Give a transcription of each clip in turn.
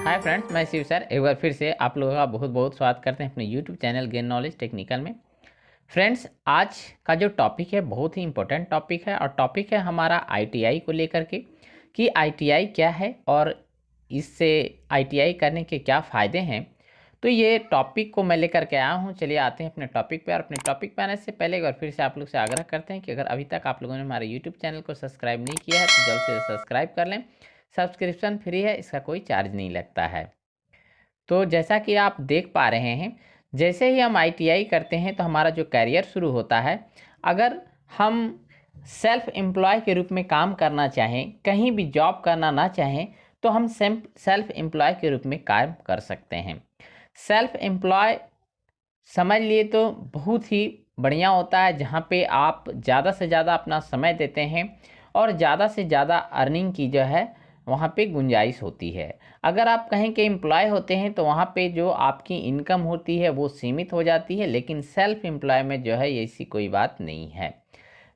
Hi friends, मैं Shiv sir एक बार फिर से आप लोगों का बहुत बहुत स्वागत करते हैं अपने YouTube channel gain knowledge technical में। फ्रेंड्स, आज का जो टॉपिक है बहुत ही इम्पोर्टेंट टॉपिक है और टॉपिक है हमारा आईटीआई को लेकर के कि आईटीआई क्या है और इससे आईटीआई करने के क्या फ़ायदे हैं। तो ये टॉपिक को मैं लेकर के आया हूँ। चलिए आते हैं अपने टॉपिक पे। और अपने टॉपिक पे आने से पहले एक बार फिर से आप लोग से आग्रह करते हैं कि अगर अभी तक आप लोगों ने हमारे यूट्यूब चैनल को सब्सक्राइब नहीं किया है तो जल्द से सब्सक्राइब कर लें। सब्सक्रिप्शन फ्री है, इसका कोई चार्ज नहीं लगता है। तो जैसा कि आप देख पा रहे हैं, जैसे ही हम आईटीआई करते हैं तो हमारा जो करियर शुरू होता है, अगर हम सेल्फ एम्प्लॉय के रूप में काम करना चाहें, कहीं भी जॉब करना ना चाहें, तो हम सेल्फ एम्प्लॉय के रूप में काम कर सकते हैं। सेल्फ एम्प्लॉय समझ लिए तो बहुत ही बढ़िया होता है, जहाँ पे आप ज़्यादा से ज़्यादा अपना समय देते हैं और ज़्यादा से ज़्यादा अर्निंग की जो है वहाँ पे गुंजाइश होती है। अगर आप कहीं के एम्प्लॉय होते हैं तो वहाँ पे जो आपकी इनकम होती है वो सीमित हो जाती है, लेकिन सेल्फ एम्प्लॉय में जो है ऐसी कोई बात नहीं है।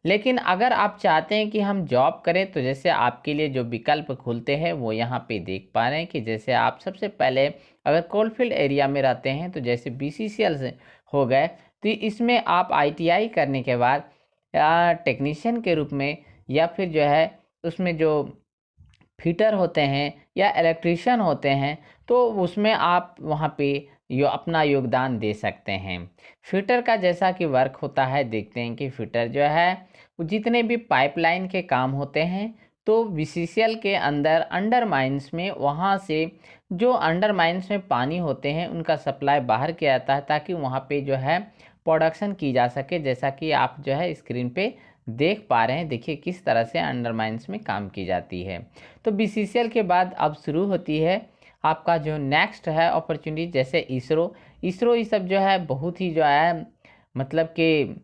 लेकिन अगर आप चाहते हैं कि हम जॉब करें तो जैसे आपके लिए जो विकल्प खुलते हैं वो यहाँ पे देख पा रहे हैं कि जैसे आप सबसे पहले अगर कोलफील्ड एरिया में रहते हैं तो जैसे बीसीसीएल से हो गए, तो इसमें आप आईटीआई करने के बाद टेक्नीशियन के रूप में या फिर जो है उसमें जो फिटर होते हैं या इलेक्ट्रीशियन होते हैं, तो उसमें आप वहाँ पे अपना योगदान दे सकते हैं। फिटर का जैसा कि वर्क होता है, देखते हैं कि फिटर जो है वो जितने भी पाइपलाइन के काम होते हैं तो बीसीसीएल के अंदर अंडर माइंस में, वहाँ से जो अंडर माइंस में पानी होते हैं उनका सप्लाई बाहर किया जाता है ताकि वहाँ पे जो है प्रोडक्शन की जा सके। जैसा कि आप जो है स्क्रीन पे देख पा रहे हैं, देखिए किस तरह से अंडर माइंस में काम की जाती है। तो बीसीसीएल के बाद अब शुरू होती है आपका जो नेक्स्ट है अपॉर्चुनिटी, जैसे इसरो। इसरो ये सब जो है बहुत ही जो है मतलब कि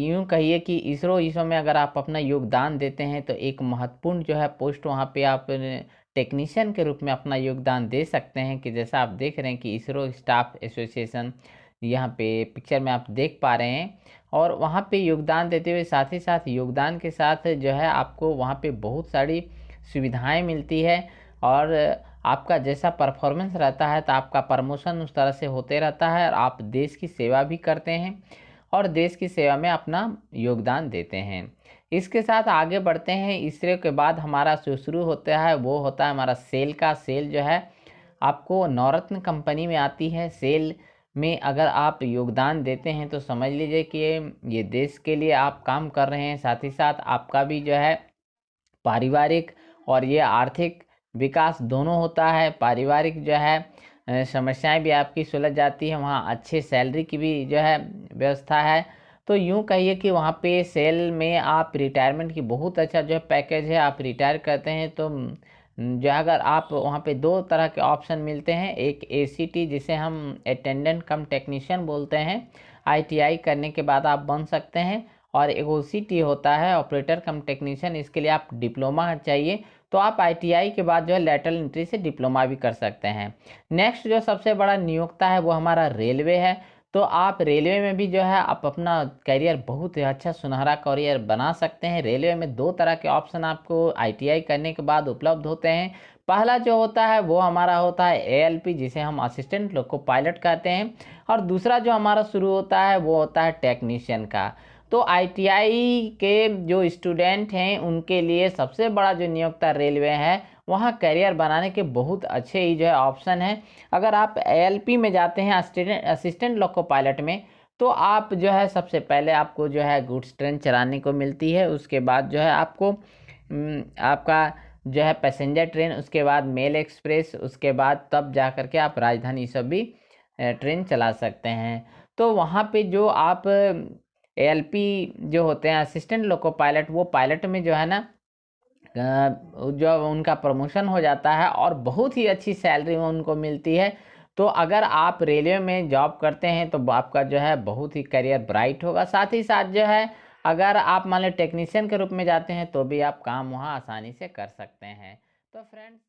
यूँ कहिए कि इसरो में अगर आप अपना योगदान देते हैं तो एक महत्वपूर्ण जो है पोस्ट वहाँ पे आप टेक्नीशियन के रूप में अपना योगदान दे सकते हैं। कि जैसा आप देख रहे हैं कि इसरो स्टाफ एसोसिएशन यहाँ पे पिक्चर में आप देख पा रहे हैं। और वहाँ पे योगदान देते हुए साथ ही साथ योगदान के साथ जो है आपको वहाँ पे बहुत सारी सुविधाएं मिलती है और आपका जैसा परफॉर्मेंस रहता है तो आपका प्रमोशन उस तरह से होते रहता है और आप देश की सेवा भी करते हैं और देश की सेवा में अपना योगदान देते हैं। इसके साथ आगे बढ़ते हैं। इसरो के बाद हमारा जो शुरू होता है वो होता है हमारा सेल का। सेल जो है आपको नवरत्न कंपनी में आती है। सेल में अगर आप योगदान देते हैं तो समझ लीजिए कि ये देश के लिए आप काम कर रहे हैं, साथ ही साथ आपका भी जो है पारिवारिक और ये आर्थिक विकास दोनों होता है। पारिवारिक जो है समस्याएं भी आपकी सुलझ जाती है, वहाँ अच्छे सैलरी की भी जो है व्यवस्था है। तो यूँ कहिए कि वहाँ पे सेल में आप रिटायरमेंट की बहुत अच्छा जो है पैकेज है। आप रिटायर करते हैं तो जो अगर आप वहाँ पे दो तरह के ऑप्शन मिलते हैं, एक एसीटी जिसे हम अटेंडेंट कम टेक्नीशियन बोलते हैं, आईटीआई करने के बाद आप बन सकते हैं। और एक ओसीटी होता है ऑपरेटर कम टेक्नीशियन, इसके लिए आप डिप्लोमा चाहिए तो आप आईटीआई के बाद जो है लेटरल एंट्री से डिप्लोमा भी कर सकते हैं। नेक्स्ट जो सबसे बड़ा नियोक्ता है वो हमारा रेलवे है। तो आप रेलवे में भी जो है आप अपना करियर बहुत ही अच्छा सुनहरा करियर बना सकते हैं। रेलवे में दो तरह के ऑप्शन आपको आईटीआई करने के बाद उपलब्ध होते हैं। पहला जो होता है वो हमारा होता है एएलपी, जिसे हम असिस्टेंट लोको पायलट कहते हैं। और दूसरा जो हमारा शुरू होता है वो होता है टेक्नीशियन का। तो आईटीआई के जो स्टूडेंट हैं उनके लिए सबसे बड़ा जो नियोक्ता रेलवे है, वहाँ करियर बनाने के बहुत अच्छे ही जो है ऑप्शन है। अगर आप एएलपी में जाते हैं असिस्टेंट लोको पायलट में, तो आप जो है सबसे पहले आपको जो है गुड्स ट्रेन चलाने को मिलती है। उसके बाद जो है आपको आपका जो है पैसेंजर ट्रेन, उसके बाद मेल एक्सप्रेस, उसके बाद तब जा कर के आप राजधानी सब भी ट्रेन चला सकते हैं। तो वहाँ पे जो आप एएलपी जो होते हैं असिस्टेंट लोको पायलट, वो पायलट में जो है ना जो उनका प्रमोशन हो जाता है और बहुत ही अच्छी सैलरी उनको मिलती है। तो अगर आप रेलवे में जॉब करते हैं तो आपका जो है बहुत ही करियर ब्राइट होगा। साथ ही साथ जो है अगर आप मान लो टेक्नीशियन के रूप में जाते हैं तो भी आप काम वहाँ आसानी से कर सकते हैं। तो फ्रेंड्स